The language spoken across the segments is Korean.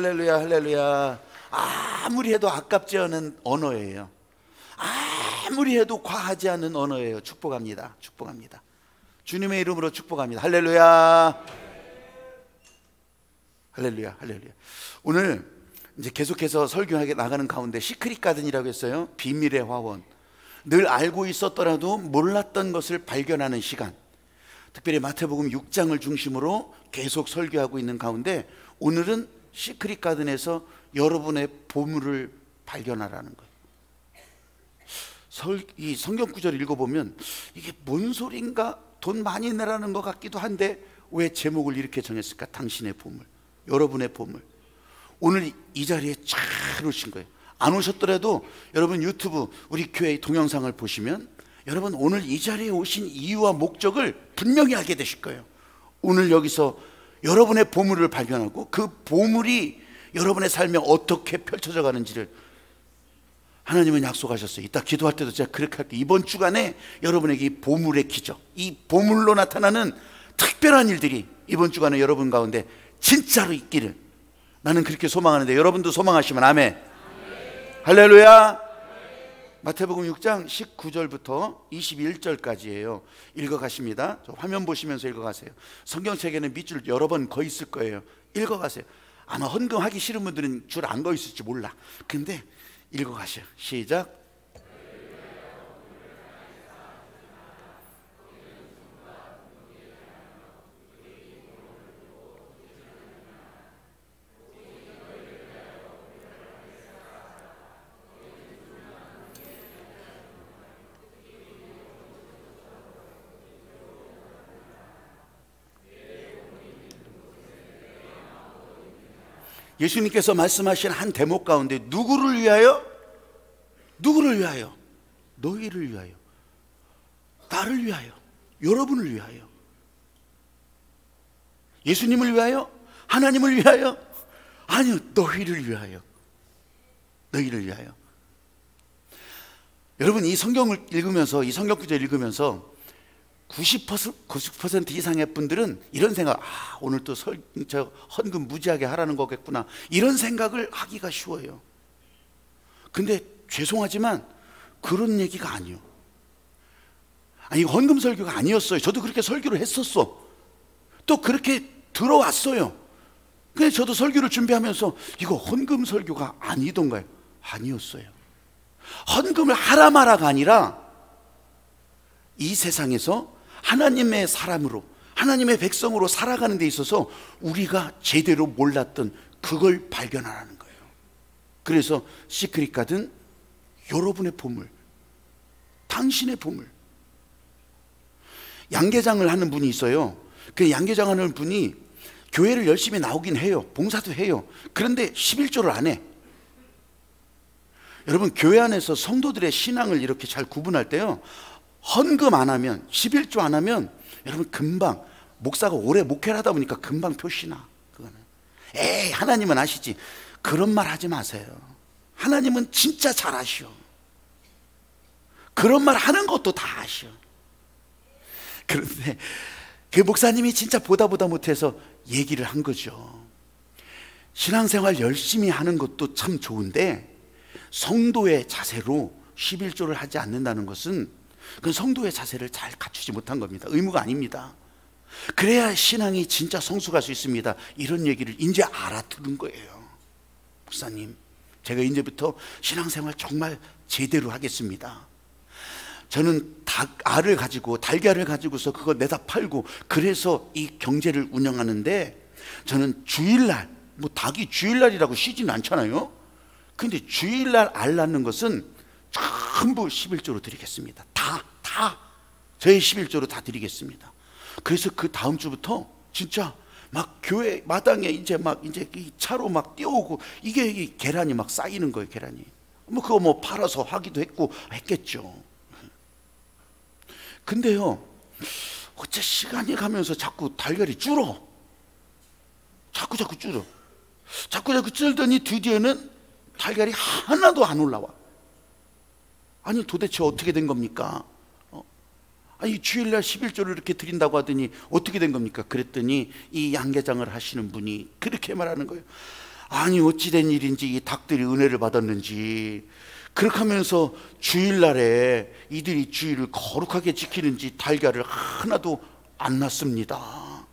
할렐루야, 할렐루야. 아무리 해도 아깝지 않은 언어예요. 아무리 해도 과하지 않은 언어예요. 축복합니다. 축복합니다. 주님의 이름으로 축복합니다. 할렐루야, 할렐루야, 할렐루야. 오늘 이제 계속해서 설교하게 나가는 가운데 시크릿 가든이라고 했어요. 비밀의 화원. 늘 알고 있었더라도 몰랐던 것을 발견하는 시간. 특별히 마태복음 6장을 중심으로 계속 설교하고 있는 가운데 오늘은 시크릿 가든에서 여러분의 보물을 발견하라는 거예요. 이 성경 구절을 읽어보면 이게 뭔 소린가, 돈 많이 내라는 것 같기도 한데 왜 제목을 이렇게 정했을까? 당신의 보물, 여러분의 보물. 오늘 이 자리에 잘 오신 거예요. 안 오셨더라도 여러분 유튜브 우리 교회의 동영상을 보시면 여러분 오늘 이 자리에 오신 이유와 목적을 분명히 알게 되실 거예요. 오늘 여기서 여러분의 보물을 발견하고 그 보물이 여러분의 삶에 어떻게 펼쳐져 가는지를 하나님은 약속하셨어요. 이따 기도할 때도 제가 그렇게 할게요. 이번 주간에 여러분에게 이 보물의 기적, 이 보물로 나타나는 특별한 일들이 이번 주간에 여러분 가운데 진짜로 있기를 나는 그렇게 소망하는데 여러분도 소망하시면 아멘. 할렐루야. 마태복음 6장 19절부터 21절까지예요. 읽어가십니다. 저 화면 보시면서 읽어가세요. 성경책에는 밑줄 여러 번 거 있을 거예요. 읽어가세요. 아마 헌금하기 싫은 분들은 줄 안 거 있을지 몰라. 근데 읽어가세요. 시작. 예수님께서 말씀하신 한 대목 가운데 누구를 위하여? 누구를 위하여? 너희를 위하여, 나를 위하여, 여러분을 위하여. 예수님을 위하여? 하나님을 위하여? 아니요, 너희를 위하여. 너희를 위하여. 여러분 이 성경을 읽으면서, 이 성경 구절 읽으면서 90% 이상의 분들은 이런 생각, 오늘 또 헌금 무지하게 하라는 거겠구나, 이런 생각을 하기가 쉬워요. 근데 죄송하지만 그런 얘기가 아니요. 아니 헌금 설교가 아니었어요. 저도 그렇게 설교를 했었어. 또 그렇게 들어왔어요. 근데 저도 설교를 준비하면서 이거 헌금 설교가 아니던가요? 아니었어요. 헌금을 하라 마라가 아니라 이 세상에서 하나님의 사람으로, 하나님의 백성으로 살아가는 데 있어서 우리가 제대로 몰랐던 그걸 발견하라는 거예요. 그래서 시크릿 가든 여러분의 보물, 당신의 보물. 양계장을 하는 분이 있어요. 그 양계장 하는 분이 교회를 열심히 나오긴 해요. 봉사도 해요. 그런데 11조를 안 해. 여러분 교회 안에서 성도들의 신앙을 이렇게 잘 구분할 때요, 헌금 안 하면, 11조 안 하면 여러분 금방, 목사가 오래 목회를 하다 보니까 금방 표시나. 그거는 에이 하나님은 아시지. 그런 말 하지 마세요. 하나님은 진짜 잘 아시오. 그런 말 하는 것도 다 아시오. 그런데 그 목사님이 진짜 보다 못해서 얘기를 한 거죠. 신앙생활 열심히 하는 것도 참 좋은데 성도의 자세로 11조를 하지 않는다는 것은 그건 성도의 자세를 잘 갖추지 못한 겁니다. 의무가 아닙니다. 그래야 신앙이 진짜 성숙할 수 있습니다. 이런 얘기를 이제 알아들은 거예요. 목사님, 제가 이제부터 신앙생활 정말 제대로 하겠습니다. 저는 알을 가지고, 달걀을 가지고서 그거 내다 팔고 그래서 이 경제를 운영하는데, 저는 주일날, 뭐 닭이 주일날이라고 쉬지는 않잖아요. 근데 주일날 알 낳는 것은 전부 11조로 드리겠습니다. 다 저의 11조로 다 드리겠습니다. 그래서 그 다음 주부터 진짜 막 교회 마당에 이제 이 차로 막 뛰어오고, 이게 이 계란이 막 쌓이는 거예요. 계란이 뭐 그거 뭐 팔아서 하기도 했겠죠. 근데요, 어째 시간이 가면서 자꾸 달걀이 줄어. 자꾸 줄어. 자꾸 줄더니 드디어는 달걀이 하나도 안 올라와. 아니 도대체 어떻게 된 겁니까? 아니 주일날 11조를 이렇게 드린다고 하더니 어떻게 된 겁니까? 그랬더니 이 양계장을 하시는 분이 그렇게 말하는 거예요. 아니 어찌된 일인지 이 닭들이 은혜를 받았는지, 그렇게 하면서 주일날에 이들이 주일을 거룩하게 지키는지 달걀을 하나도 안 낳습니다.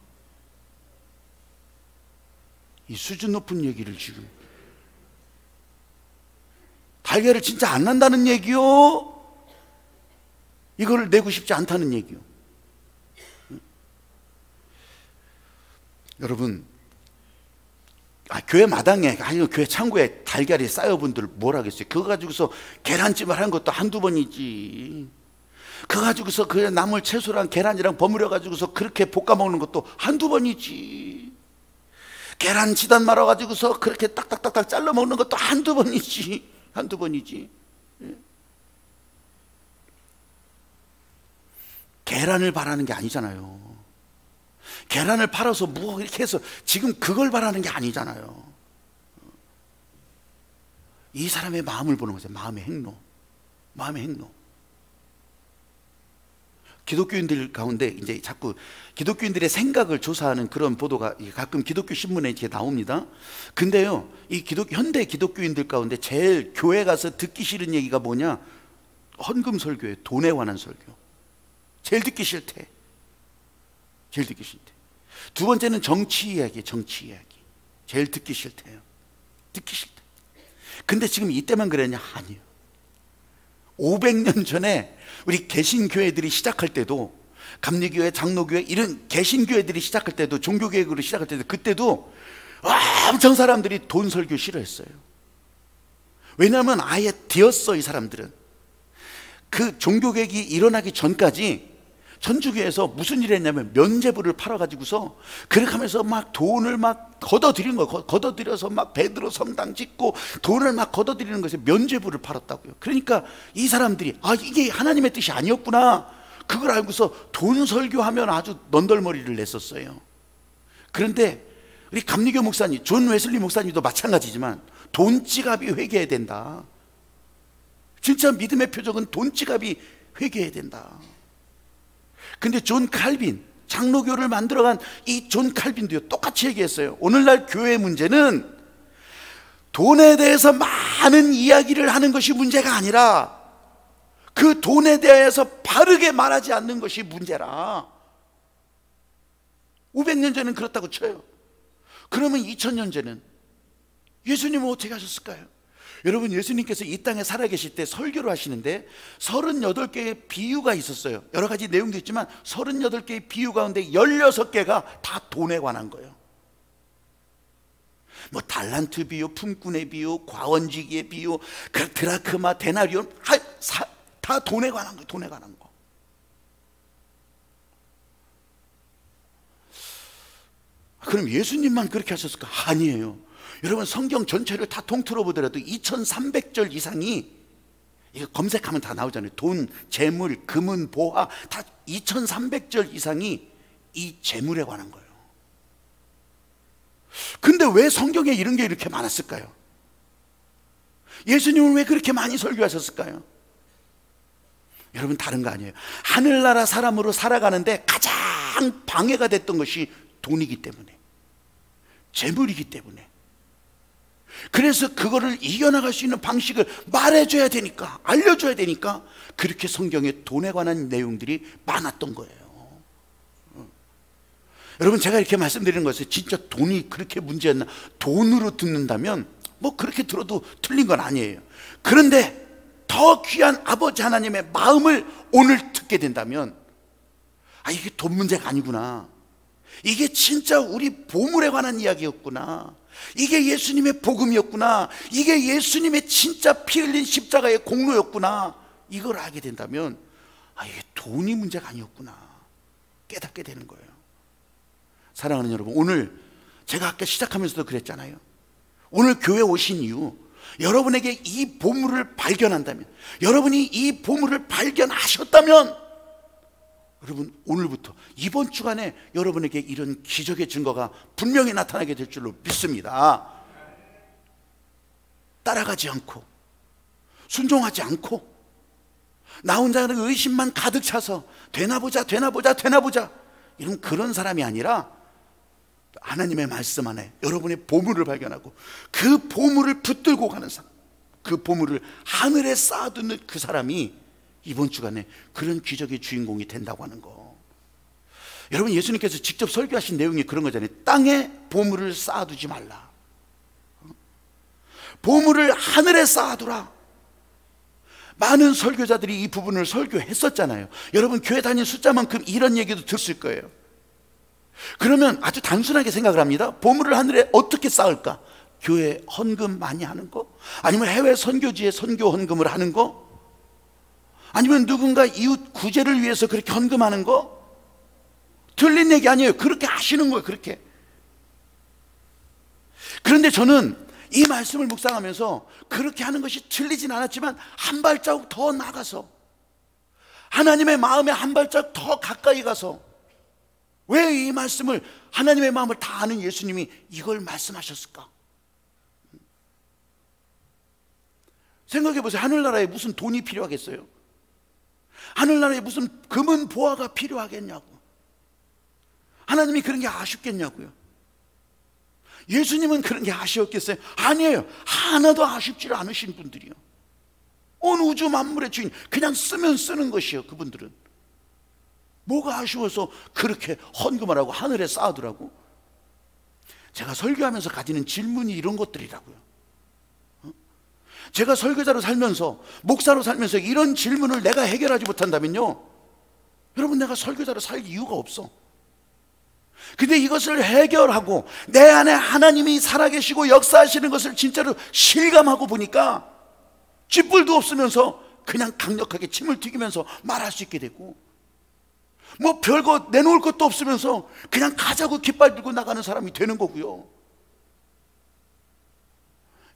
이 수준 높은 얘기를 지금, 달걀을 진짜 안 난다는 얘기요? 이걸 내고 싶지 않다는 얘기요. 여러분, 교회 마당에, 아니 교회 창고에 달걀이 쌓여분들 뭘 하겠어요? 그거 가지고서 계란찜을 한 것도 한두 번이지. 그거 가지고서 그 나물 채소랑 계란이랑 버무려 가지고서 그렇게 볶아 먹는 것도 한두 번이지. 계란 지단 말아 가지고서 그렇게 딱딱딱딱 잘라 먹는 것도 한두 번이지. 한두 번이지. 계란을 바라는 게 아니잖아요. 계란을 팔아서 뭐 이렇게 해서 지금 그걸 바라는 게 아니잖아요. 이 사람의 마음을 보는 거죠. 마음의 행로. 마음의 행로. 기독교인들 가운데 이제 자꾸 기독교인들의 생각을 조사하는 그런 보도가 가끔 기독교 신문에 이렇게 나옵니다. 근데요, 이 현대 기독교인들 가운데 제일 교회 가서 듣기 싫은 얘기가 뭐냐? 헌금 설교예요. 돈에 관한 설교. 제일 듣기 싫대. 제일 듣기 싫대. 두 번째는 정치 이야기, 정치 이야기. 제일 듣기 싫대요. 듣기 싫대. 근데 지금 이때만 그랬냐? 아니요. 500년 전에 우리 개신교회들이 시작할 때도, 감리교회, 장로교회 이런 개신교회들이 시작할 때도, 종교개혁으로 시작할 때도, 그때도 엄청 사람들이 돈 설교 싫어했어요. 왜냐하면 아예 되었어. 이 사람들은 그 종교개혁이 일어나기 전까지 천주교에서 무슨 일을 했냐면 면죄부를 팔아가지고서 그렇게 하면서 막 돈을 막 걷어들인 거예요. 걷어들여서 막 베드로 성당 짓고 돈을 막 걷어들이는 것에 면죄부를 팔았다고요. 그러니까 이 사람들이 이게 하나님의 뜻이 아니었구나, 그걸 알고서 돈 설교하면 아주 넌덜머리를 냈었어요. 그런데 우리 감리교 목사님, 존 웨슬리 목사님도 마찬가지지만 돈 지갑이 회개해야 된다. 진짜 믿음의 표적은 돈 지갑이 회개해야 된다. 근데 존 칼빈, 장로교를 만들어간 이 존 칼빈도요, 똑같이 얘기했어요. 오늘날 교회의 문제는 돈에 대해서 많은 이야기를 하는 것이 문제가 아니라 그 돈에 대해서 바르게 말하지 않는 것이 문제라. 500년 전에는 그렇다고 쳐요. 그러면 2000년 전에는 예수님은 어떻게 하셨을까요? 여러분, 예수님께서 이 땅에 살아계실 때 설교를 하시는데 38개의 비유가 있었어요. 여러 가지 내용도 있지만 38개의 비유 가운데 16개가 다 돈에 관한 거예요. 뭐 달란트 비유, 품꾼의 비유, 과원지기의 비유, 드라크마, 데나리온, 다 돈에 관한 거예요. 돈에 관한 거. 그럼 예수님만 그렇게 하셨을까? 아니에요. 여러분, 성경 전체를 다 통틀어 보더라도 2300절 이상이, 이거 검색하면 다 나오잖아요. 돈, 재물, 금은, 보화, 다 2300절 이상이 이 재물에 관한 거예요. 근데 왜 성경에 이런 게 이렇게 많았을까요? 예수님은 왜 그렇게 많이 설교하셨을까요? 여러분, 다른 거 아니에요. 하늘나라 사람으로 살아가는데 가장 방해가 됐던 것이 돈이기 때문에, 재물이기 때문에. 그래서 그거를 이겨나갈 수 있는 방식을 말해줘야 되니까, 알려줘야 되니까 그렇게 성경에 돈에 관한 내용들이 많았던 거예요. 여러분, 제가 이렇게 말씀드리는 것은 진짜 돈이 그렇게 문제였나? 돈으로 듣는다면 뭐 그렇게 들어도 틀린 건 아니에요. 그런데 더 귀한 아버지 하나님의 마음을 오늘 듣게 된다면, 이게 돈 문제가 아니구나, 이게 진짜 우리 보물에 관한 이야기였구나, 이게 예수님의 복음이었구나, 이게 예수님의 진짜 피 흘린 십자가의 공로였구나, 이걸 알게 된다면 이게 돈이 문제가 아니었구나 깨닫게 되는 거예요. 사랑하는 여러분, 오늘 제가 아까 시작하면서도 그랬잖아요. 오늘 교회 오신 이유, 여러분에게 이 보물을 발견한다면, 여러분이 이 보물을 발견하셨다면, 여러분, 오늘부터 이번 주간에 여러분에게 이런 기적의 증거가 분명히 나타나게 될 줄로 믿습니다. 따라가지 않고, 순종하지 않고, 나 혼자는 의심만 가득 차서 되나보자 이런 그런 사람이 아니라, 하나님의 말씀 안에 여러분의 보물을 발견하고 그 보물을 붙들고 가는 사람, 그 보물을 하늘에 쌓아두는 그 사람이 이번 주간에 그런 기적의 주인공이 된다고 하는 거. 여러분, 예수님께서 직접 설교하신 내용이 그런 거잖아요. 땅에 보물을 쌓아두지 말라. 보물을 하늘에 쌓아두라. 많은 설교자들이 이 부분을 설교했었잖아요. 여러분, 교회 다니는 숫자만큼 이런 얘기도 들었을 거예요. 그러면 아주 단순하게 생각을 합니다. 보물을 하늘에 어떻게 쌓을까? 교회 헌금 많이 하는 거? 아니면 해외 선교지에 선교 헌금을 하는 거? 아니면 누군가 이웃 구제를 위해서 그렇게 헌금하는 거? 틀린 얘기 아니에요. 그렇게 하시는 거예요. 그렇게. 그런데 저는 이 말씀을 묵상하면서 그렇게 하는 것이 틀리진 않았지만 한 발자국 더 나가서, 하나님의 마음에 한 발자국 더 가까이 가서, 왜 이 말씀을, 하나님의 마음을 다 아는 예수님이 이걸 말씀하셨을까? 생각해 보세요. 하늘나라에 무슨 돈이 필요하겠어요? 하늘나라에 무슨 금은 보화가 필요하겠냐고. 하나님이 그런 게 아쉽겠냐고요. 예수님은 그런 게 아쉬웠겠어요? 아니에요. 하나도 아쉽지 않으신 분들이요. 온 우주 만물의 주인, 그냥 쓰면 쓰는 것이요. 그분들은 뭐가 아쉬워서 그렇게 헌금을 하고 하늘에 쌓아두라고? 제가 설교하면서 가지는 질문이 이런 것들이라고요. 제가 설교자로 살면서, 목사로 살면서 이런 질문을 내가 해결하지 못한다면요, 여러분, 내가 설교자로 살 이유가 없어. 근데 이것을 해결하고 내 안에 하나님이 살아계시고 역사하시는 것을 진짜로 실감하고 보니까 쥐뿔도 없으면서 그냥 강력하게 침을 튀기면서 말할 수 있게 되고, 뭐 별거 내놓을 것도 없으면서 그냥 가자고 깃발 들고 나가는 사람이 되는 거고요.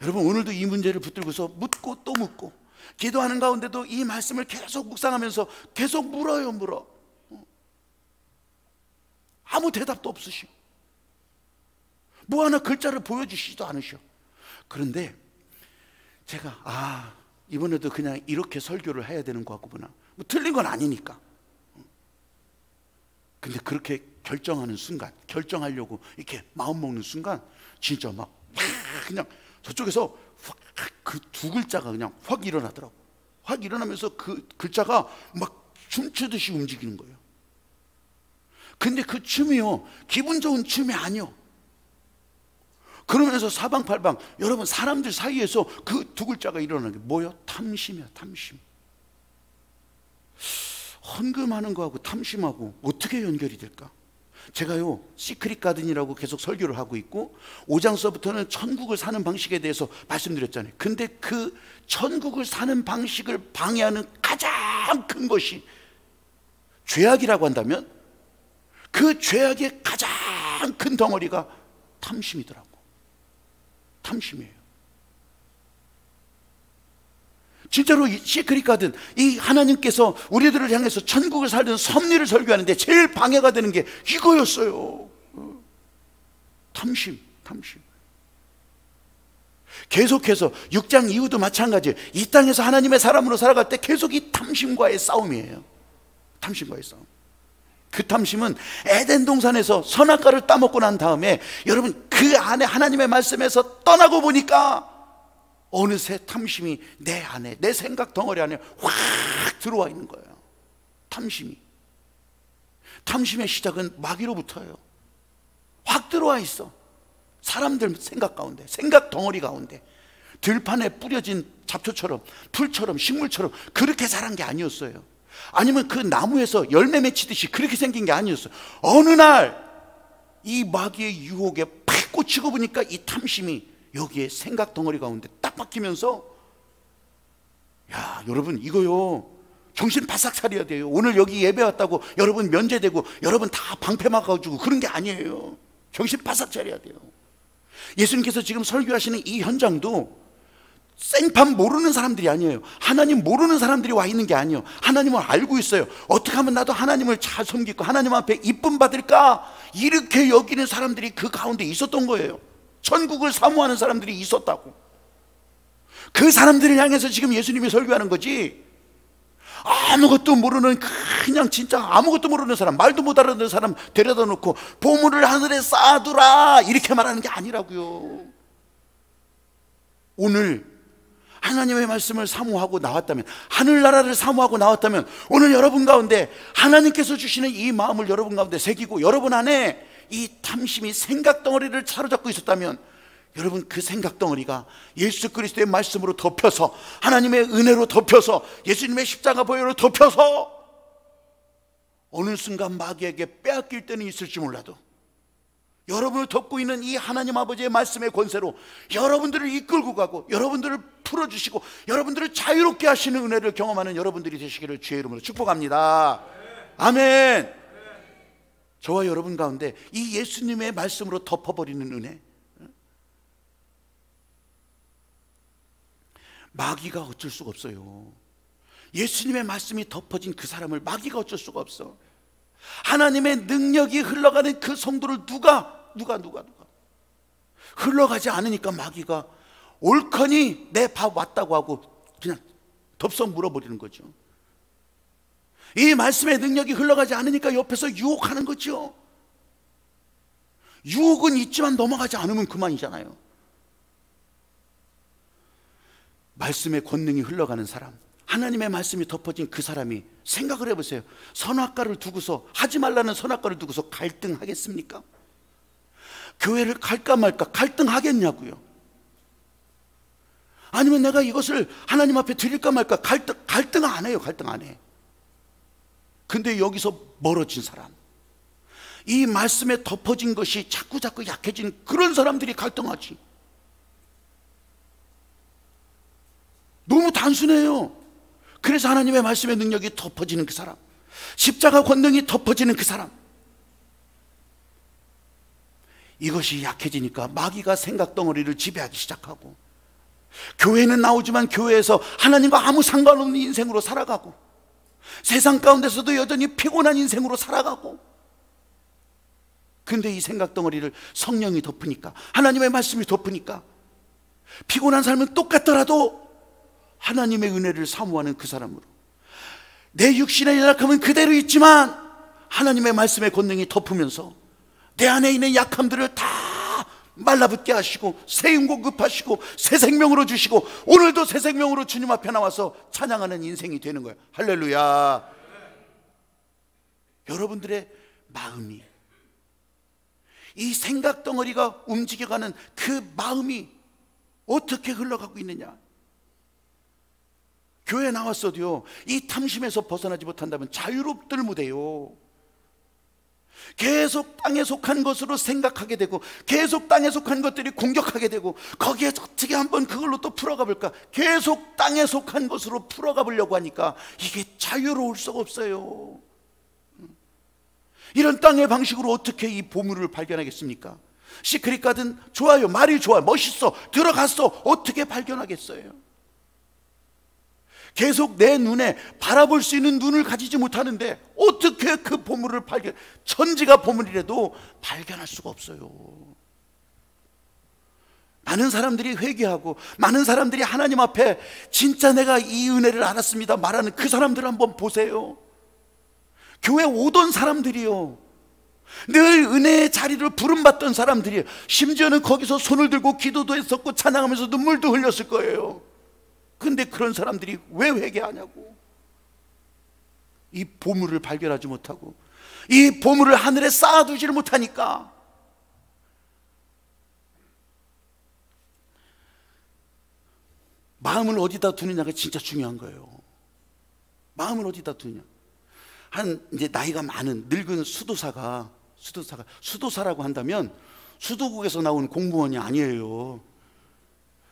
여러분, 오늘도 이 문제를 붙들고서 묻고 또 묻고, 기도하는 가운데도 이 말씀을 계속 묵상하면서 계속 물어요. 아무 대답도 없으시오. 뭐 하나 글자를 보여주시지도 않으시오. 그런데 제가 이번에도 그냥 이렇게 설교를 해야 되는 것 같구나. 뭐 틀린 건 아니니까. 근데 그렇게 결정하는 순간, 결정하려고 이렇게 마음 먹는 순간 진짜 막 그냥 저쪽에서 그 두 글자가 그냥 확 일어나더라고. 확 일어나면서 그 글자가 막 춤추듯이 움직이는 거예요. 근데 그 춤이요, 기분 좋은 춤이 아니요. 그러면서 사방팔방 여러분 사람들 사이에서 그 두 글자가 일어나는 게 뭐예요? 탐심이야. 탐심. 헌금하는 거하고 탐심하고 어떻게 연결이 될까? 제가요, 시크릿 가든이라고 계속 설교를 하고 있고 5장서부터는 천국을 사는 방식에 대해서 말씀드렸잖아요. 근데 그 천국을 사는 방식을 방해하는 가장 큰 것이 죄악이라고 한다면 그 죄악의 가장 큰 덩어리가 탐심이더라고. 탐심이에요. 진짜로 이 시크릿 가든, 이 하나님께서 우리들을 향해서 천국을 살던 섭리를 설교하는데 제일 방해가 되는 게 이거였어요. 탐심. 계속해서 6장 이후도 마찬가지예요. 이 땅에서 하나님의 사람으로 살아갈 때 계속 이 탐심과의 싸움이에요. 탐심과의 싸움. 그 탐심은 에덴 동산에서 선악과를 따먹고 난 다음에 여러분 그 안에 하나님의 말씀에서 떠나고 보니까 어느새 탐심이 내 안에, 내 생각 덩어리 안에 확 들어와 있는 거예요. 탐심의 시작은 마귀로부터예요. 확 들어와 있어. 사람들 생각 가운데, 생각 덩어리 가운데. 들판에 뿌려진 잡초처럼, 풀처럼, 식물처럼 그렇게 자란 게 아니었어요. 아니면 그 나무에서 열매 맺히듯이 그렇게 생긴 게 아니었어요. 어느 날 이 마귀의 유혹에 팍 꽂히고 보니까 이 탐심이 여기에 생각 덩어리 가운데 딱 박히면서, 야 여러분 이거요 정신 바싹 차려야 돼요. 오늘 여기 예배 왔다고 여러분 면제되고 여러분 다 방패 막아주고 그런 게 아니에요. 정신 바싹 차려야 돼요. 예수님께서 지금 설교하시는 이 현장도 생판 모르는 사람들이 아니에요. 하나님 모르는 사람들이 와 있는 게 아니에요. 하나님을 알고 있어요. 어떻게 하면 나도 하나님을 잘 섬기고 하나님 앞에 이쁨 받을까, 이렇게 여기는 사람들이 그 가운데 있었던 거예요. 천국을 사모하는 사람들이 있었다고. 그 사람들을 향해서 지금 예수님이 설교하는 거지, 아무것도 모르는, 그냥 진짜 아무것도 모르는 사람, 말도 못 알아듣는 사람 데려다 놓고 보물을 하늘에 쌓아두라 이렇게 말하는 게 아니라고요. 오늘 하나님의 말씀을 사모하고 나왔다면, 하늘나라를 사모하고 나왔다면, 오늘 여러분 가운데 하나님께서 주시는 이 마음을 여러분 가운데 새기고 여러분 안에 이 탐심이 생각덩어리를 사로잡고 있었다면, 여러분 그 생각덩어리가 예수 그리스도의 말씀으로 덮여서, 하나님의 은혜로 덮여서, 예수님의 십자가 보혈로 덮여서 어느 순간 마귀에게 빼앗길 때는 있을지 몰라도 여러분을 덮고 있는 이 하나님 아버지의 말씀의 권세로 여러분들을 이끌고 가고 여러분들을 풀어주시고 여러분들을 자유롭게 하시는 은혜를 경험하는 여러분들이 되시기를 주의 이름으로 축복합니다. 아멘. 저와 여러분 가운데 이 예수님의 말씀으로 덮어버리는 은혜, 마귀가 어쩔 수가 없어요. 예수님의 말씀이 덮어진 그 사람을 마귀가 어쩔 수가 없어. 하나님의 능력이 흘러가는 그 성도를 누가 흘러가지 않으니까 마귀가 옳거니 내 밥 왔다고 하고 그냥 덥석 물어버리는 거죠. 이 말씀의 능력이 흘러가지 않으니까 옆에서 유혹하는 거죠. 유혹은 있지만 넘어가지 않으면 그만이잖아요. 말씀의 권능이 흘러가는 사람, 하나님의 말씀이 덮어진 그 사람이 생각을 해보세요. 선악과를 두고서, 하지 말라는 선악과를 두고서 갈등하겠습니까? 교회를 갈까 말까 갈등하겠냐고요. 아니면 내가 이것을 하나님 앞에 드릴까 말까 갈등 안 해요. 갈등 안 해. 근데 여기서 멀어진 사람, 이 말씀에 덮어진 것이 자꾸 약해지는 그런 사람들이 갈등하지. 너무 단순해요. 그래서 하나님의 말씀의 능력이 덮어지는 그 사람, 십자가 권능이 덮어지는 그 사람, 이것이 약해지니까 마귀가 생각덩어리를 지배하기 시작하고, 교회는 나오지만 교회에서 하나님과 아무 상관없는 인생으로 살아가고, 세상 가운데서도 여전히 피곤한 인생으로 살아가고. 근데 이 생각덩어리를 성령이 덮으니까, 하나님의 말씀이 덮으니까 피곤한 삶은 똑같더라도 하나님의 은혜를 사모하는 그 사람으로, 내 육신의 연약함은 그대로 있지만 하나님의 말씀의 권능이 덮으면서 내 안에 있는 약함들을 다 말라붙게 하시고 새 공급하시고 새 생명으로 주시고, 오늘도 새 생명으로 주님 앞에 나와서 찬양하는 인생이 되는 거예요. 할렐루야. 여러분들의 마음이, 이 생각덩어리가 움직여가는 그 마음이 어떻게 흘러가고 있느냐. 교회 나왔어도요, 이 탐심에서 벗어나지 못한다면 자유롭들 못해요. 계속 땅에 속한 것으로 생각하게 되고, 계속 땅에 속한 것들이 공격하게 되고, 거기에 어떻게 한번 그걸로 또 풀어가 볼까, 계속 땅에 속한 것으로 풀어가 보려고 하니까 이게 자유로울 수가 없어요. 이런 땅의 방식으로 어떻게 이 보물을 발견하겠습니까? 시크릿 가든 좋아요, 말이 좋아, 멋있어, 들어갔어, 어떻게 발견하겠어요? 계속 내 눈에 바라볼 수 있는 눈을 가지지 못하는데 어떻게 그 보물을 천지가 보물이라도 발견할 수가 없어요. 많은 사람들이 회개하고 많은 사람들이 하나님 앞에 진짜 내가 이 은혜를 알았습니다 말하는 그 사람들을 한번 보세요. 교회 오던 사람들이요, 늘 은혜의 자리를 부름받던 사람들이에요. 심지어는 거기서 손을 들고 기도도 했었고 찬양하면서 눈물도 흘렸을 거예요. 근데 그런 사람들이 왜 회개하냐고. 이 보물을 발견하지 못하고 이 보물을 하늘에 쌓아두지를 못하니까. 마음을 어디다 두느냐가 진짜 중요한 거예요. 마음을 어디다 두느냐. 이제 나이가 많은 늙은 수도사라고 한다면 수도국에서 나온 공무원이 아니에요.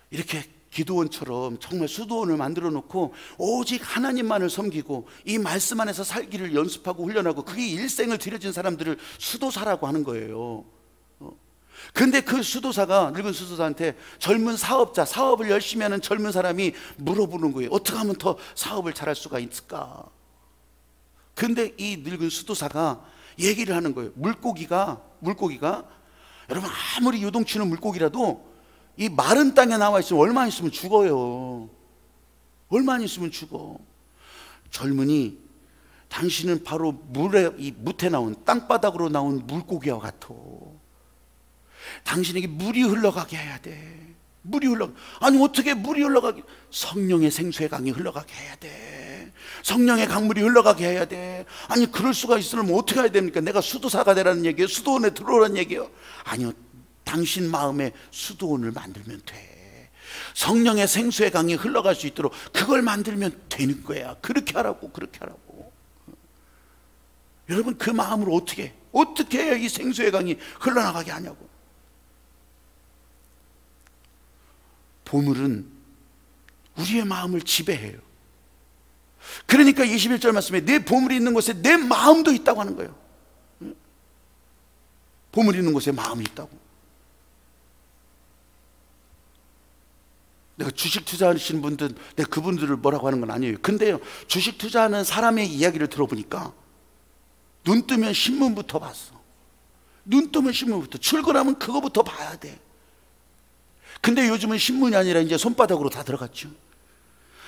이렇게 기도원처럼 정말 수도원을 만들어 놓고 오직 하나님만을 섬기고 이 말씀 안에서 살기를 연습하고 훈련하고 그게 일생을 들여진 사람들을 수도사라고 하는 거예요. 근데 그 수도사가, 늙은 수도사한테 젊은 사업자, 사업을 열심히 하는 젊은 사람이 물어보는 거예요. 어떻게 하면 더 사업을 잘할 수가 있을까? 근데 이 늙은 수도사가 얘기를 하는 거예요. 물고기가 여러분 아무리 요동치는 물고기라도 이 마른 땅에 나와 있으면 얼마 있으면 죽어요. 얼마 있으면 죽어. 젊은이, 당신은 바로 이 무태 나온, 땅바닥으로 나온 물고기와 같아. 당신에게 물이 흘러가게 해야 돼. 물이 흘러. 아니 어떻게 물이 흘러가게? 성령의 생수의 강이 흘러가게 해야 돼. 성령의 강물이 흘러가게 해야 돼. 아니 그럴 수가 있으면 어떻게 해야 됩니까? 내가 수도사가 되라는 얘기예요? 수도원에 들어오라는 얘기예요? 아니요, 당신 마음에 수도원을 만들면 돼. 성령의 생수의 강이 흘러갈 수 있도록 그걸 만들면 되는 거야. 그렇게 하라고, 그렇게 하라고. 여러분, 그 마음을 어떻게 해야 이 생수의 강이 흘러나가게 하냐고. 보물은 우리의 마음을 지배해요. 그러니까 21절 말씀에 내 보물이 있는 곳에 내 마음도 있다고 하는 거예요. 보물이 있는 곳에 마음이 있다고. 내가 주식 투자하시는 분들, 내가 그분들을 뭐라고 하는 건 아니에요. 근데요, 주식 투자하는 사람의 이야기를 들어보니까 눈 뜨면 신문부터 봤어. 눈 뜨면 신문부터, 출근하면 그거부터 봐야 돼. 근데 요즘은 신문이 아니라 이제 손바닥으로 다 들어갔죠.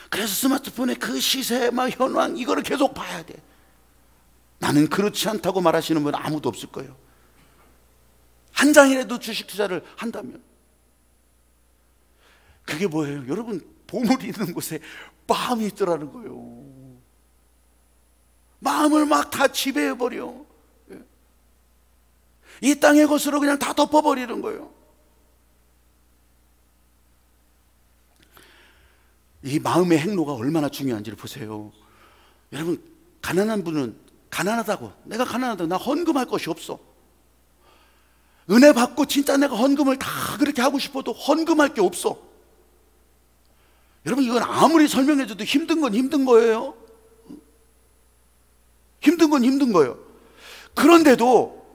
그래서 스마트폰에 그 시세, 막 현황, 이거를 계속 봐야 돼. 나는 그렇지 않다고 말하시는 분 아무도 없을 거예요. 한 장이라도 주식 투자를 한다면. 그게 뭐예요? 여러분, 보물이 있는 곳에 마음이 있더라는 거예요. 마음을 막 다 지배해버려. 이 땅의 것으로 그냥 다 덮어버리는 거예요. 이 마음의 행로가 얼마나 중요한지를 보세요. 여러분, 가난한 분은 가난하다고, 내가 가난하다고, 나 헌금할 것이 없어. 은혜 받고 진짜 내가 헌금을 다 그렇게 하고 싶어도 헌금할 게 없어. 여러분, 이건 아무리 설명해줘도 힘든 건 힘든 거예요. 힘든 건 힘든 거예요. 그런데도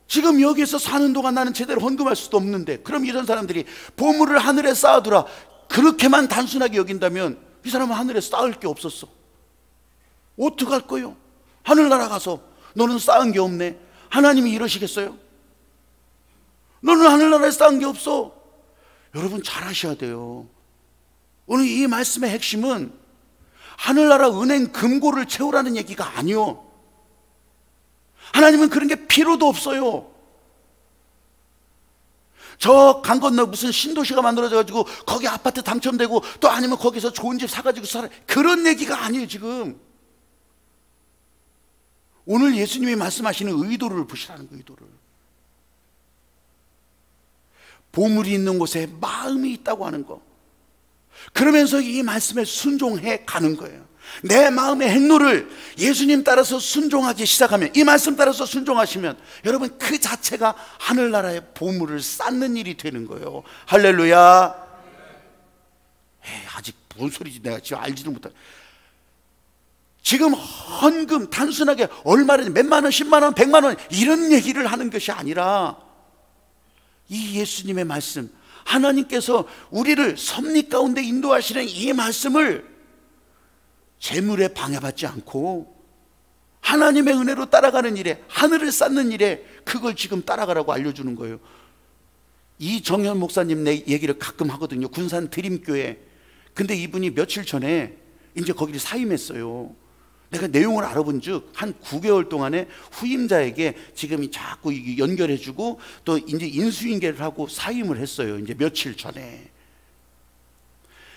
지금 여기서 사는 동안 나는 제대로 헌금할 수도 없는데, 그럼 이런 사람들이 보물을 하늘에 쌓아두라, 그렇게만 단순하게 여긴다면 이 사람은 하늘에 쌓을 게 없었어. 어떡할 거요? 하늘나라 가서 너는 쌓은 게 없네. 하나님이 이러시겠어요? 너는 하늘나라에 쌓은 게 없어. 여러분, 잘 아셔야 돼요. 오늘 이 말씀의 핵심은 하늘나라 은행 금고를 채우라는 얘기가 아니요. 하나님은 그런 게 필요도 없어요. 저 강 건너 무슨 신도시가 만들어져가지고 거기 아파트 당첨되고 또 아니면 거기서 좋은 집 사가지고 살아, 그런 얘기가 아니에요. 지금 오늘 예수님이 말씀하시는 의도를 보시라는 거예요. 의도를. 보물이 있는 곳에 마음이 있다고 하는 거. 그러면서 이 말씀에 순종해 가는 거예요. 내 마음의 행로를 예수님 따라서 순종하기 시작하면, 이 말씀 따라서 순종하시면 여러분, 그 자체가 하늘나라의 보물을 쌓는 일이 되는 거예요. 할렐루야. 아직 뭔 소리지, 내가 지금 알지도 못해. 지금 헌금 단순하게 얼마를, 몇만 원, 10만 원, 100만 원 이런 얘기를 하는 것이 아니라, 이 예수님의 말씀, 하나님께서 우리를 섭리 가운데 인도하시는 이 말씀을 재물에 방해받지 않고 하나님의 은혜로 따라가는 일에, 하늘을 쌓는 일에 그걸 지금 따라가라고 알려주는 거예요. 이정현 목사님 내 얘기를 가끔 하거든요. 군산 드림교회. 근데 이분이 며칠 전에 이제 거기를 사임했어요. 내가 내용을 알아본 즉 한 9개월 동안에 후임자에게 지금 자꾸 연결해주고 또 이제 인수인계를 하고 사임을 했어요. 이제 며칠 전에.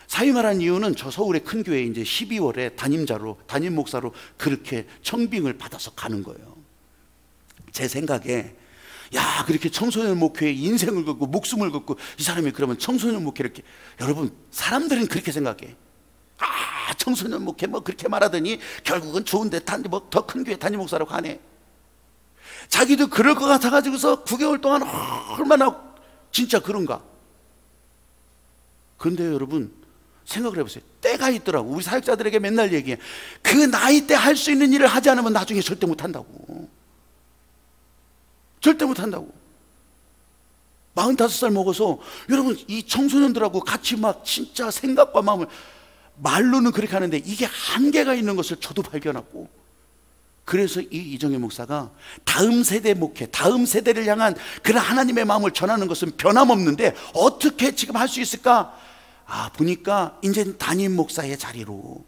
사임하라는 이유는 저 서울의 큰 교회에 이제 12월에 담임 목사로 그렇게 청빙을 받아서 가는 거예요. 제 생각에, 야, 그렇게 청소년 목회에 인생을 걸고 목숨을 걸고 이 사람이 그러면 청소년 목회 이렇게, 여러분, 사람들은 그렇게 생각해. 아, 청소년 목회 뭐 그렇게 말하더니 결국은 좋은데 뭐 더 큰 교회 담임 목사로 가네. 자기도 그럴 것 같아가지고서 9개월 동안 얼마나 진짜 그런가. 그런데 여러분, 생각을 해보세요. 때가 있더라고. 우리 사역자들에게 맨날 얘기해. 그 나이 때 할 수 있는 일을 하지 않으면 나중에 절대 못한다고. 절대 못한다고. 45살 먹어서 여러분, 이 청소년들하고 같이 막 진짜 생각과 마음을, 말로는 그렇게 하는데 이게 한계가 있는 것을 저도 발견하고, 그래서 이 이정현 목사가 다음 세대 목회, 다음 세대를 향한 그런 하나님의 마음을 전하는 것은 변함없는데 어떻게 지금 할 수 있을까? 아, 보니까 이제 담임 목사의 자리로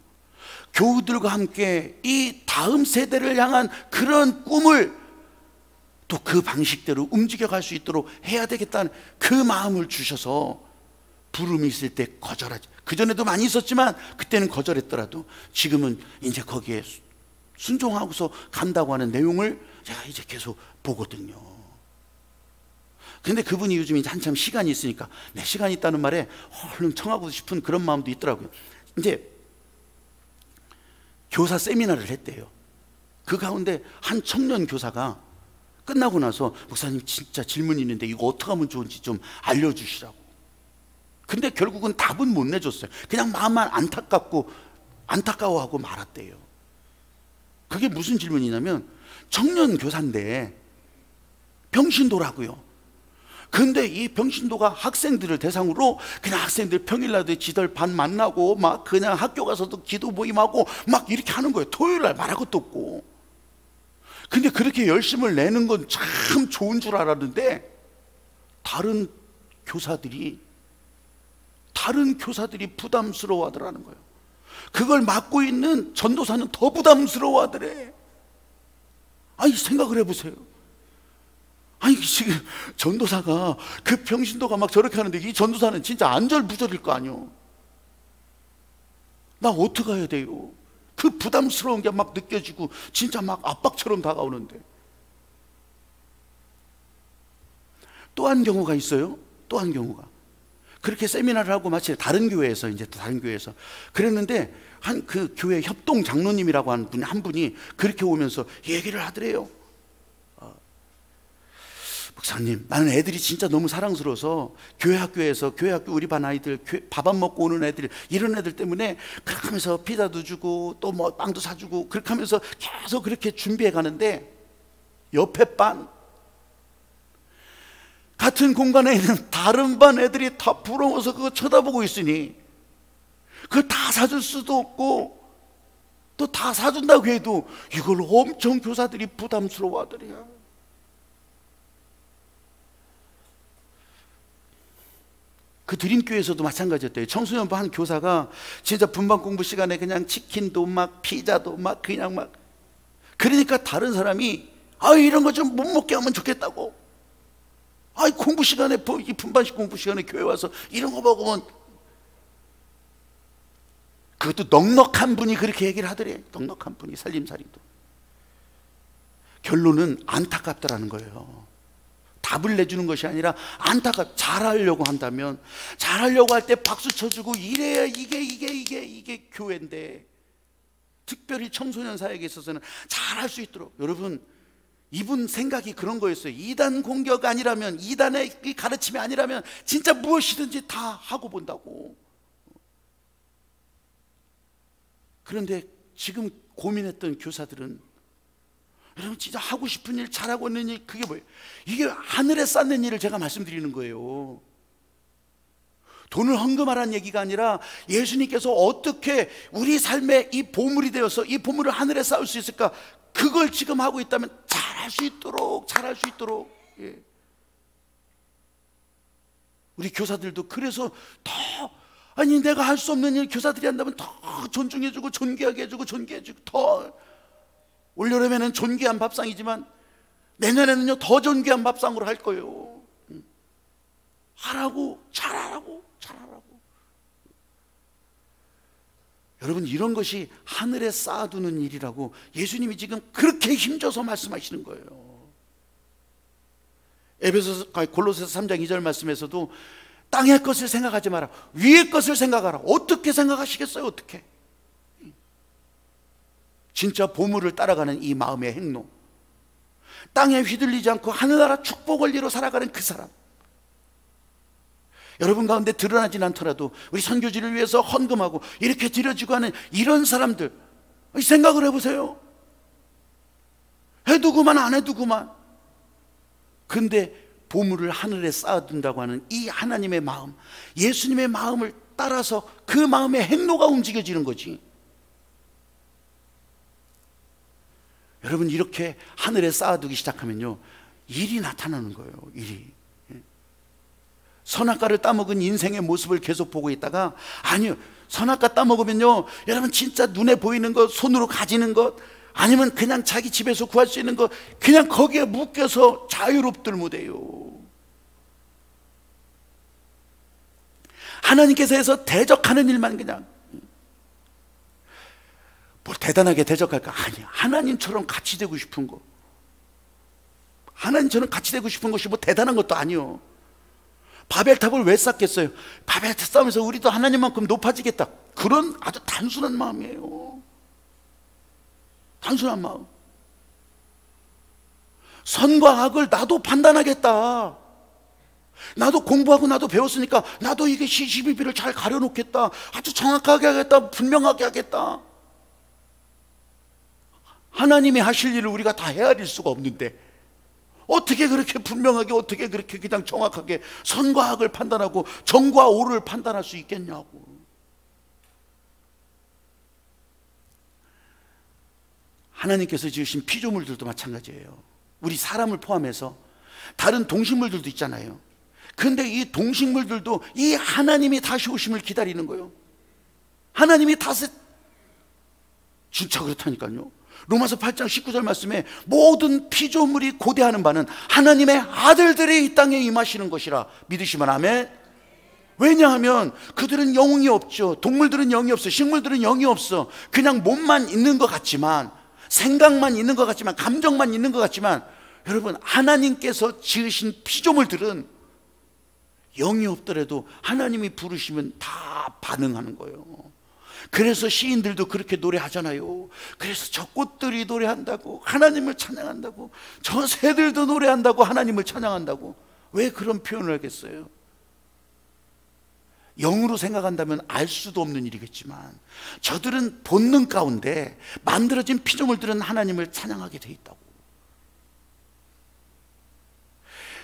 교우들과 함께 이 다음 세대를 향한 그런 꿈을 또 그 방식대로 움직여갈 수 있도록 해야 되겠다는 그 마음을 주셔서 부름이 있을 때 거절하지. 그전에도 많이 있었지만 그때는 거절했더라도 지금은 이제 거기에 순종하고서 간다고 하는 내용을 제가 이제 계속 보거든요. 근데 그분이 요즘 이제 한참 시간이 있으니까 내 시간이 있다는 말에 얼른 청하고 싶은 그런 마음도 있더라고요. 이제 교사 세미나를 했대요. 그 가운데 한 청년 교사가 끝나고 나서 목사님 진짜 질문이 있는데 이거 어떻게 하면 좋은지 좀 알려주시라고. 근데 결국은 답은 못 내줬어요. 그냥 마음만 안타까워하고 말았대요. 그게 무슨 질문이냐면 청년 교사인데 병신도라고요. 근데 이 병신도가 학생들을 대상으로 그냥 학생들 평일날도 지들 반 만나고 막 그냥 학교 가서도 기도 모임하고 막 이렇게 하는 거예요. 토요일날 말할 것도 없고. 근데 그렇게 열심을 내는 건 참 좋은 줄 알았는데 다른 교사들이 부담스러워 하더라는 거예요. 그걸 맡고 있는 전도사는 더 부담스러워 하더래. 아니 생각을 해보세요. 아니 지금 전도사가 그 병신도가 막 저렇게 하는데 이 전도사는 진짜 안절부절일 거 아니요. 나 어떻게 해야 돼요? 그 부담스러운 게 막 느껴지고 진짜 막 압박처럼 다가오는데. 또 한 경우가 있어요. 또 한 경우가 그렇게 세미나를 하고 마치 다른 교회에서 그랬는데 한 그 교회 협동 장로님이라고 하는 분이 한 분이 그렇게 오면서 얘기를 하더래요. 목사님, 나는 애들이 진짜 너무 사랑스러워서 교회 학교 우리 반 아이들 밥 안 먹고 오는 애들, 이런 애들 때문에 그렇게 하면서 피자도 주고 또 뭐 빵도 사주고 그렇게 하면서 계속 그렇게 준비해 가는데 옆에 반 같은 공간에 있는 다른 반 애들이 다 부러워서 그거 쳐다보고 있으니 그걸 다 사줄 수도 없고 또 다 사준다고 해도 이걸 엄청 교사들이 부담스러워 하더래요. 그 드림교회에서도 마찬가지였대요. 청소년부 한 교사가 진짜 분반 공부 시간에 그냥 치킨도 막 피자도 막 그냥 막 그러니까 다른 사람이 이런 거 좀 못 먹게 하면 좋겠다고. 공부 시간에 이 분반식 공부 시간에 교회 와서 이런 거 먹으면. 그것도 넉넉한 분이 그렇게 얘기를 하더래. 넉넉한 분이 살림살이도. 결론은 안타깝다라는 거예요. 답을 내주는 것이 아니라 잘하려고 한다면, 잘하려고 할 때 박수 쳐주고 이래야 이게 교회인데, 특별히 청소년 사역에 있어서는 잘할 수 있도록. 여러분, 이분 생각이 그런 거였어요. 이단 공격 아니라면, 이단의 가르침이 아니라면 진짜 무엇이든지 다 하고 본다고. 그런데 지금 고민했던 교사들은, 여러분 진짜 하고 싶은 일, 잘하고 있는 일, 그게 뭐예요? 이게 하늘에 쌓는 일을 제가 말씀드리는 거예요. 돈을 헌금하라는 얘기가 아니라 예수님께서 어떻게 우리 삶에 이 보물이 되어서 이 보물을 하늘에 쌓을 수 있을까? 그걸 지금 하고 있다면 잘할 수 있도록. 예. 우리 교사들도 그래서 더, 내가 할 수 없는 일 교사들이 한다면 더 존중해주고 존귀하게 해주고 더. 올여름에는 존귀한 밥상이지만 내년에는요 더 존귀한 밥상으로 할 거예요. 하라고, 잘하라고. 여러분, 이런 것이 하늘에 쌓아두는 일이라고 예수님이 지금 그렇게 힘줘서 말씀하시는 거예요. 골로새서 3장 2절 말씀에서도 땅의 것을 생각하지 마라, 위의 것을 생각하라. 어떻게 생각하시겠어요? 어떻게? 진짜 보물을 따라가는 이 마음의 행동, 땅에 휘둘리지 않고 하늘나라 축복을 이루어 살아가는 그 사람, 여러분 가운데 드러나진 않더라도 우리 선교지를 위해서 헌금하고 이렇게 드려지고 하는 이런 사람들, 생각을 해보세요. 해두고만 안 해두고만. 근데 보물을 하늘에 쌓아둔다고 하는 이 하나님의 마음, 예수님의 마음을 따라서 그 마음의 행로가 움직여지는 거지. 여러분, 이렇게 하늘에 쌓아두기 시작하면요 일이 나타나는 거예요. 일이. 선악과를 따먹은 인생의 모습을 계속 보고 있다가, 아니요, 선악과 따먹으면요, 여러분 진짜 눈에 보이는 것, 손으로 가지는 것, 아니면 그냥 자기 집에서 구할 수 있는 것, 그냥 거기에 묶여서 자유롭들 못해요. 하나님께서 해서 대적하는 일만 그냥, 뭐 대단하게 대적할까? 아니야. 하나님처럼 같이 되고 싶은 거, 하나님처럼 같이 되고 싶은 것이 뭐 대단한 것도 아니요. 바벨탑을 왜 쌓겠어요? 바벨탑 쌓으면서 우리도 하나님만큼 높아지겠다, 그런 아주 단순한 마음이에요. 단순한 마음. 선과 악을 나도 판단하겠다, 나도 공부하고 나도 배웠으니까 나도 이게 시시비비를 잘 가려놓겠다, 아주 정확하게 하겠다, 분명하게 하겠다. 하나님이 하실 일을 우리가 다 헤아릴 수가 없는데 어떻게 그렇게 분명하게, 어떻게 그렇게 그냥 정확하게 선과 악을 판단하고 정과 오를 판단할 수 있겠냐고. 하나님께서 지으신 피조물들도 마찬가지예요. 우리 사람을 포함해서 다른 동식물들도 있잖아요. 근데 이 동식물들도 이 하나님이 다시 오심을 기다리는 거예요. 하나님이 다시, 진짜 그렇다니까요. 로마서 8장 19절 말씀에 모든 피조물이 고대하는 바는 하나님의 아들들이 이 땅에 임하시는 것이라 믿으시면 아멘. 왜냐하면 그들은 영이 없죠. 동물들은 영이 없어, 식물들은 영이 없어. 그냥 몸만 있는 것 같지만, 생각만 있는 것 같지만, 감정만 있는 것 같지만, 여러분 하나님께서 지으신 피조물들은 영이 없더라도 하나님이 부르시면 다 반응하는 거예요. 그래서 시인들도 그렇게 노래하잖아요. 그래서 저 꽃들이 노래한다고, 하나님을 찬양한다고, 저 새들도 노래한다고, 하나님을 찬양한다고. 왜 그런 표현을 하겠어요? 영으로 생각한다면 알 수도 없는 일이겠지만 저들은 본능 가운데 만들어진 피조물들은 하나님을 찬양하게 돼 있다고.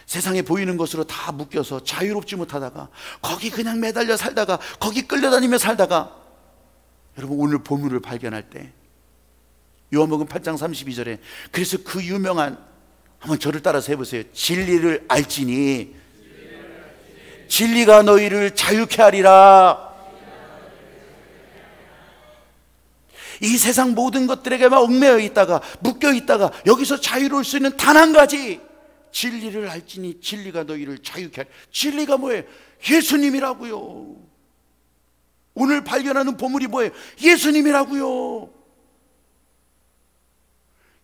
세상에 보이는 것으로 다 묶여서 자유롭지 못하다가 거기 그냥 매달려 살다가, 거기 끌려다니며 살다가, 여러분 오늘 보물을 발견할 때 요한복음 8장 32절에 그래서 그 유명한, 한번 저를 따라서 해보세요. 진리를 알지니 진리가 너희를 자유케 하리라. 이 세상 모든 것들에게만 얽매여 있다가, 묶여 있다가 여기서 자유로울 수 있는 단 한 가지, 진리를 알지니 진리가 너희를 자유케 하리라. 진리가 뭐예요? 예수님이라고요. 오늘 발견하는 보물이 뭐예요? 예수님이라고요.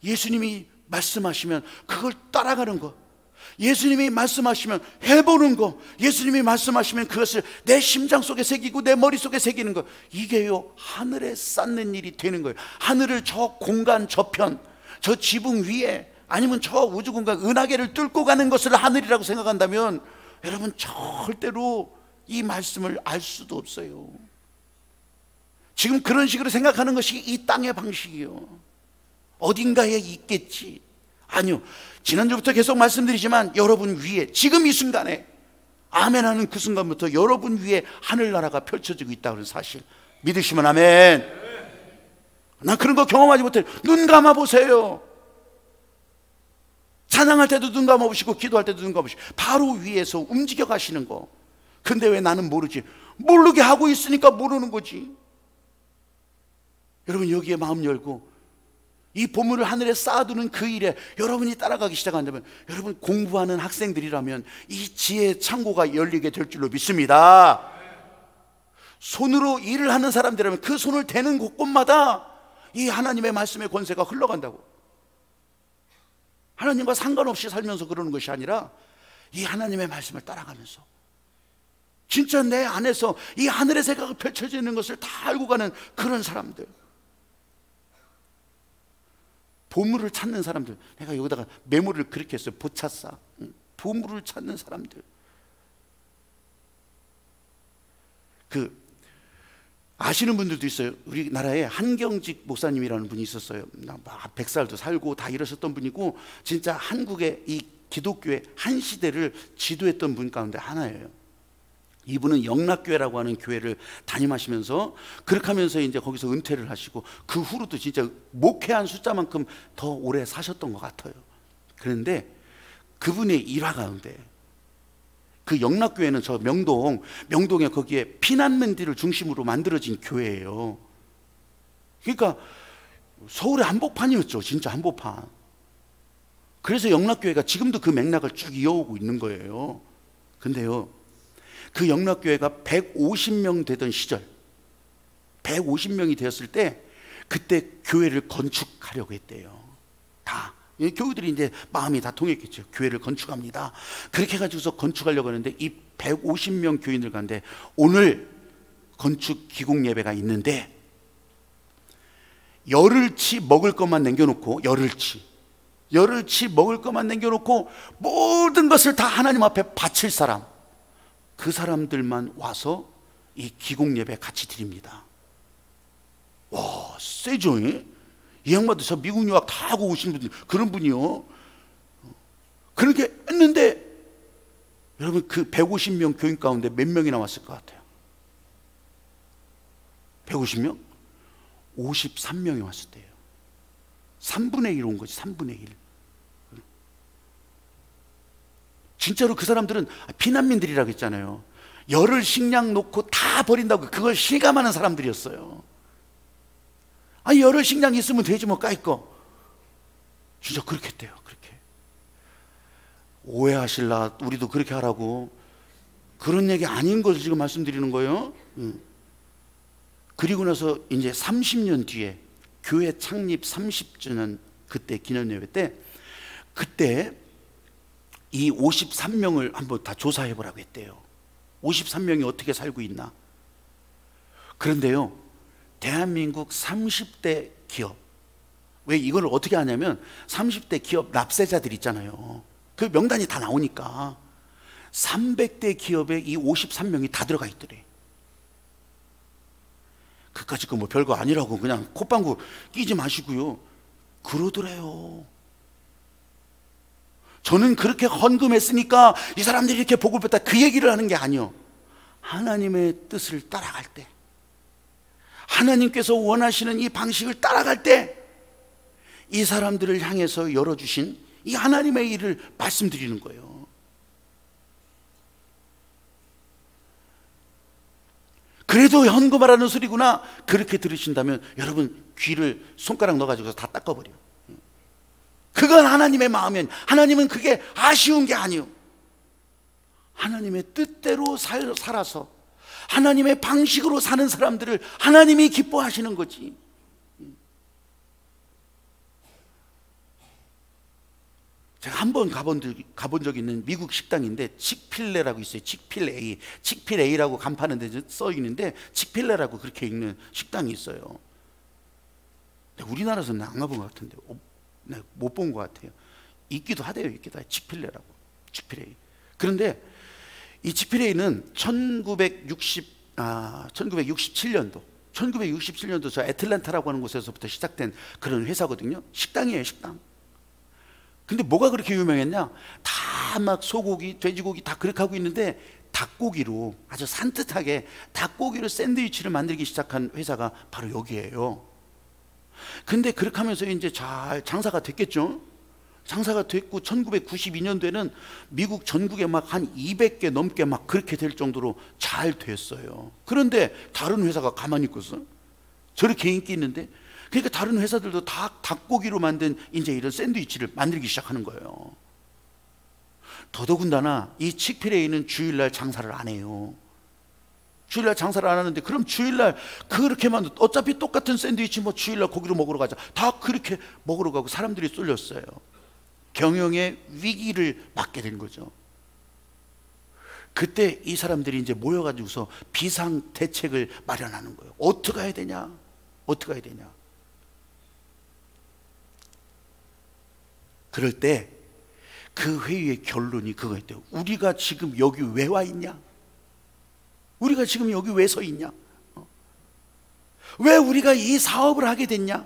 예수님이 말씀하시면 그걸 따라가는 거, 예수님이 말씀하시면 해보는 거, 예수님이 말씀하시면 그것을 내 심장 속에 새기고 내 머릿속에 새기는 거, 이게요 하늘에 쌓는 일이 되는 거예요. 하늘을 저 공간 저편, 저 지붕 위에, 아니면 저 우주 공간 은하계를 뚫고 가는 것을 하늘이라고 생각한다면 여러분 절대로 이 말씀을 알 수도 없어요. 지금 그런 식으로 생각하는 것이 이 땅의 방식이요. 어딘가에 있겠지. 아니요, 지난주부터 계속 말씀드리지만 여러분 위에, 지금 이 순간에 아멘 하는 그 순간부터 여러분 위에 하늘나라가 펼쳐지고 있다는 사실 믿으시면 아멘. 난 그런 거 경험하지 못해요. 눈 감아 보세요. 찬양할 때도 눈 감아 보시고 기도할 때도 눈 감아 보시고 바로 위에서 움직여 가시는 거. 근데 왜 나는 모르지? 모르게 하고 있으니까 모르는 거지. 여러분 여기에 마음 열고 이 보물을 하늘에 쌓아두는 그 일에 여러분이 따라가기 시작한다면, 여러분 공부하는 학생들이라면 이 지혜의 창고가 열리게 될 줄로 믿습니다. 손으로 일을 하는 사람들이라면 그 손을 대는 곳곳마다 이 하나님의 말씀의 권세가 흘러간다고. 하나님과 상관없이 살면서 그러는 것이 아니라 이 하나님의 말씀을 따라가면서 진짜 내 안에서 이 하늘의 세계가 펼쳐지는 것을 다 알고 가는 그런 사람들, 보물을 찾는 사람들. 내가 여기다가 메모를 그렇게 했어요. 보차사, 보물을 찾는 사람들. 아시는 분들도 있어요. 우리나라에 한경직 목사님이라는 분이 있었어요. 100살도 살고 다 이러셨던 분이고, 진짜 한국의 이 기독교의 한 시대를 지도했던 분 가운데 하나예요. 이분은 영락교회라고 하는 교회를 담임하시면서 그렇게 하면서 이제 거기서 은퇴를 하시고 그 후로도 진짜 목회한 숫자만큼 더 오래 사셨던 것 같아요. 그런데 그분의 일화 가운데 그 영락교회는 저 명동에 거기에 피난민들을 중심으로 만들어진 교회예요. 그러니까 서울의 한복판이었죠. 진짜 한복판. 그래서 영락교회가 지금도 그 맥락을 쭉 이어오고 있는 거예요. 근데요, 그 영락교회가 150명 되던 시절, 150명이 되었을 때 그때 교회를 건축하려고 했대요. 다 교우들이 이제 마음이 다 통했겠죠. 교회를 건축합니다. 그렇게 해가지고서 건축하려고 하는데 이 150명 교인들 가운데 오늘 건축 기공 예배가 있는데 열흘치 먹을 것만 남겨놓고, 열흘치 먹을 것만 남겨놓고 모든 것을 다 하나님 앞에 바칠 사람, 그 사람들만 와서 이 기공 예배 같이 드립니다. 와, 세죠? 이 양반도 저 미국 유학 다 하고 오신 분, 그런 분이요. 그렇게 했는데 여러분, 그 150명 교인 가운데 몇 명이나 왔을 것 같아요? 150명? 53명이 왔을 때예요. 3분의 1 온 거지. 3분의 1. 진짜로 그 사람들은 피난민들이라고 했잖아요. 열흘 식량 놓고 다 버린다고 그걸 실감하는 사람들이었어요. 열흘 식량 있으면 되지 뭐 까이꺼. 진짜 그렇게 했대요. 그렇게. 오해하실라, 우리도 그렇게 하라고. 그런 얘기 아닌 것을 지금 말씀드리는 거예요. 그리고 나서 이제 30년 뒤에 교회 창립 30주년 그때 기념예배 때, 그때 이 53명을 한번 다 조사해 보라고 했대요. 53명이 어떻게 살고 있나. 그런데요, 대한민국 30대 기업, 왜 이걸 어떻게 하냐면 30대 기업 납세자들 있잖아요. 그 명단이 다 나오니까 300대 기업에 이 53명이 다 들어가 있더래. 그까짓 거 뭐 별거 아니라고 그냥 콧방구 끼지 마시고요. 그러더래요. 저는 그렇게 헌금했으니까 이 사람들이 이렇게 복을 뺐다, 그 얘기를 하는 게 아니요. 하나님의 뜻을 따라갈 때, 하나님께서 원하시는 이 방식을 따라갈 때 이 사람들을 향해서 열어주신 이 하나님의 일을 말씀드리는 거예요. 그래도 헌금하라는 소리구나, 그렇게 들으신다면 여러분 귀를 손가락 넣어가지고 다 닦아버려. 그건 하나님의 마음이에요. 하나님은 그게 아쉬운 게 아니에요. 하나님의 뜻대로 살아서 하나님의 방식으로 사는 사람들을 하나님이 기뻐하시는 거지. 제가 한번 가본 적이 있는 미국 식당인데 칙필레라고 있어요. 칙필레이라고 간판에 써 있는데 칙필레라고 그렇게 읽는 식당이 있어요. 우리나라에서는 안 가본 것 같은데, 못 본 것 같아요. 있기도 하대요. 칙필레라고. 칙필레이. 그런데 이 칙필레이는 1967년도 저 애틀랜타라고 하는 곳에서부터 시작된 그런 회사거든요. 식당이에요, 식당. 근데 뭐가 그렇게 유명했냐? 다 막 소고기, 돼지고기 다 그렇게 하고 있는데 닭고기로, 아주 산뜻하게 닭고기로 샌드위치를 만들기 시작한 회사가 바로 여기예요. 근데 그렇게 하면서 이제 잘 장사가 됐겠죠. 장사가 됐고 1992년도에는 미국 전국에 막 한 200개 넘게 막 그렇게 될 정도로 잘 됐어요. 그런데 다른 회사가 가만히 있고서 저렇게 인기 있는데, 그러니까 다른 회사들도 다 닭고기로 만든 이제 이런 샌드위치를 만들기 시작하는 거예요. 더더군다나 이 칙필레이는 주일날 장사를 안 해요. 주일날 장사를 안 하는데, 그럼 주일날 그렇게만, 어차피 똑같은 샌드위치 뭐 주일날 고기로 먹으러 가자, 다 그렇게 먹으러 가고 사람들이 쏠렸어요. 경영의 위기를 맞게 된 거죠. 그때 이 사람들이 이제 모여가지고서 비상 대책을 마련하는 거예요. 어떻게 해야 되냐? 어떻게 해야 되냐? 그럴 때 그 회의의 결론이 그거였대요. 우리가 지금 여기 왜 와 있냐? 우리가 지금 여기 왜 서 있냐? 왜 우리가 이 사업을 하게 됐냐?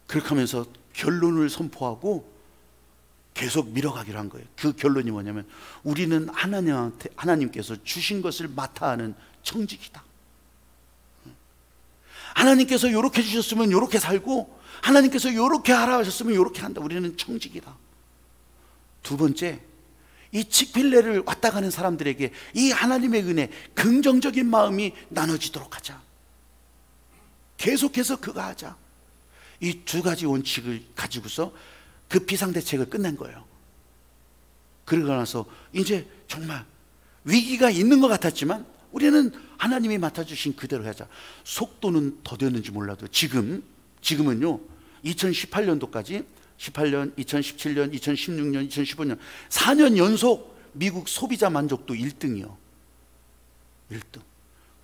그렇게 하면서 결론을 선포하고 계속 밀어가기로 한 거예요. 그 결론이 뭐냐면, 우리는 하나님께서 주신 것을 맡아 하는 청직이다. 하나님께서 이렇게 주셨으면 이렇게 살고, 하나님께서 이렇게 하라 하셨으면 이렇게 한다. 우리는 청직이다. 두 번째, 이 칙필레를 왔다 가는 사람들에게 이 하나님의 은혜, 긍정적인 마음이 나눠지도록 하자. 계속해서 그거 하자. 이 두 가지 원칙을 가지고서 그 비상대책을 끝낸 거예요. 그러고 나서 이제 정말 위기가 있는 것 같았지만 우리는 하나님이 맡아주신 그대로 하자. 속도는 더뎠는지 몰라도 지금은요 2018년도까지 18년, 2017년, 2016년, 2015년 4년 연속 미국 소비자 만족도 1등이요. 1등.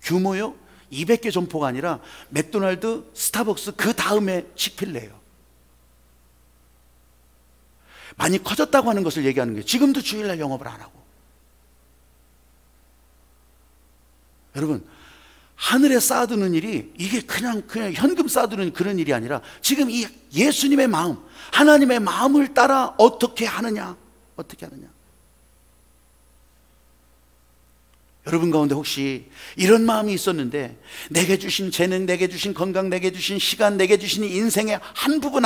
규모요 200개 점포가 아니라 맥도날드, 스타벅스 그 다음에 치필레예요. 많이 커졌다고 하는 것을 얘기하는 거예요. 지금도 주일날 영업을 안 하고. 여러분, 하늘에 쌓아두는 일이 이게 그냥 현금 쌓아두는 그런 일이 아니라 지금 이 예수님의 마음, 하나님의 마음을 따라 어떻게 하느냐. 여러분 가운데 혹시 이런 마음이 있었는데 내게 주신 재능, 내게 주신 건강, 내게 주신 시간, 내게 주신 인생의 한 부분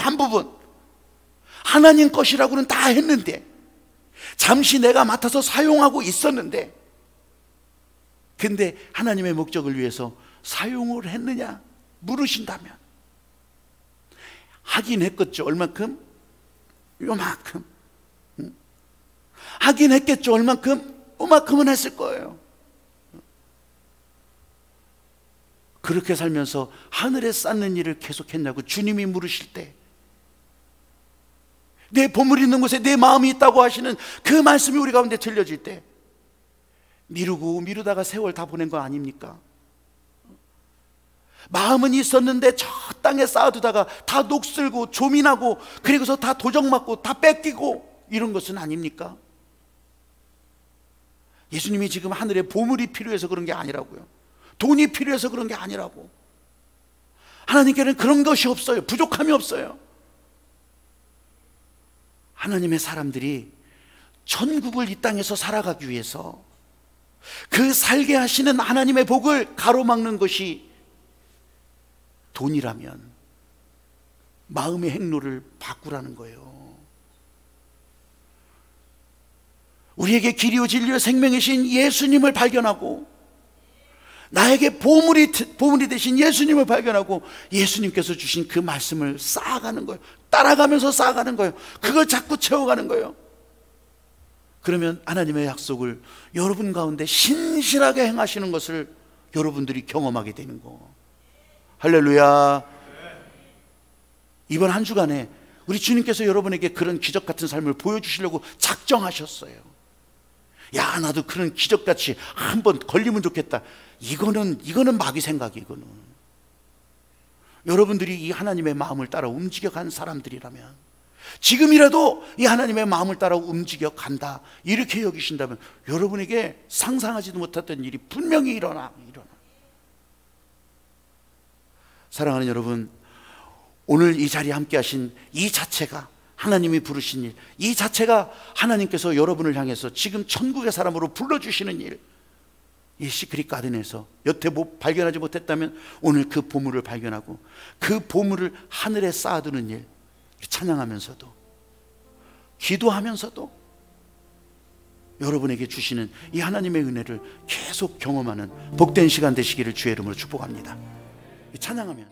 하나님 것이라고는 다 했는데 잠시 내가 맡아서 사용하고 있었는데 근데 하나님의 목적을 위해서 사용을 했느냐 물으신다면 하긴 했겠죠. 얼만큼? 요만큼. 하긴 했겠죠. 얼만큼? 요만큼은 했을 거예요. 그렇게 살면서 하늘에 쌓는 일을 계속했냐고 주님이 물으실 때 내 보물이 있는 곳에 내 마음이 있다고 하시는 그 말씀이 우리 가운데 들려질 때 미루다가 세월 다 보낸 거 아닙니까? 마음은 있었는데 저 땅에 쌓아두다가 다 녹슬고 조민하고 그리고서 다 도적 맞고 다 뺏기고 이런 것은 아닙니까? 예수님이 지금 하늘에 보물이 필요해서 그런 게 아니라고요. 돈이 필요해서 그런 게 아니라고. 하나님께는 그런 것이 없어요. 부족함이 없어요. 하나님의 사람들이 천국을 이 땅에서 살아가기 위해서 그 살게 하시는 하나님의 복을 가로막는 것이 돈이라면 마음의 행로를 바꾸라는 거예요. 우리에게 길이요 진리요 생명이신 예수님을 발견하고 나에게 보물이 되신 예수님을 발견하고 예수님께서 주신 그 말씀을 쌓아가는 거예요. 따라가면서 쌓아가는 거예요. 그걸 자꾸 채워가는 거예요. 그러면 하나님의 약속을 여러분 가운데 신실하게 행하시는 것을 여러분들이 경험하게 되는 거. 할렐루야. 이번 한 주간에 우리 주님께서 여러분에게 그런 기적 같은 삶을 보여주시려고 작정하셨어요. 야, 나도 그런 기적같이 한번 걸리면 좋겠다. 이거는 마귀 생각이. 이거는 여러분들이 이 하나님의 마음을 따라 움직여간 사람들이라면 지금이라도 이 하나님의 마음을 따라 움직여 간다 이렇게 여기신다면 여러분에게 상상하지도 못했던 일이 분명히 일어나. 사랑하는 여러분, 오늘 이 자리에 함께 하신 이 자체가 하나님이 부르신 일, 이 자체가 하나님께서 여러분을 향해서 지금 천국의 사람으로 불러주시는 일, 이 시크릿 가든에서 여태 발견하지 못했다면 오늘 그 보물을 발견하고 그 보물을 하늘에 쌓아두는 일, 찬양하면서도 기도하면서도 여러분에게 주시는 이 하나님의 은혜를 계속 경험하는 복된 시간 되시기를 주의 이름으로 축복합니다. 찬양하면서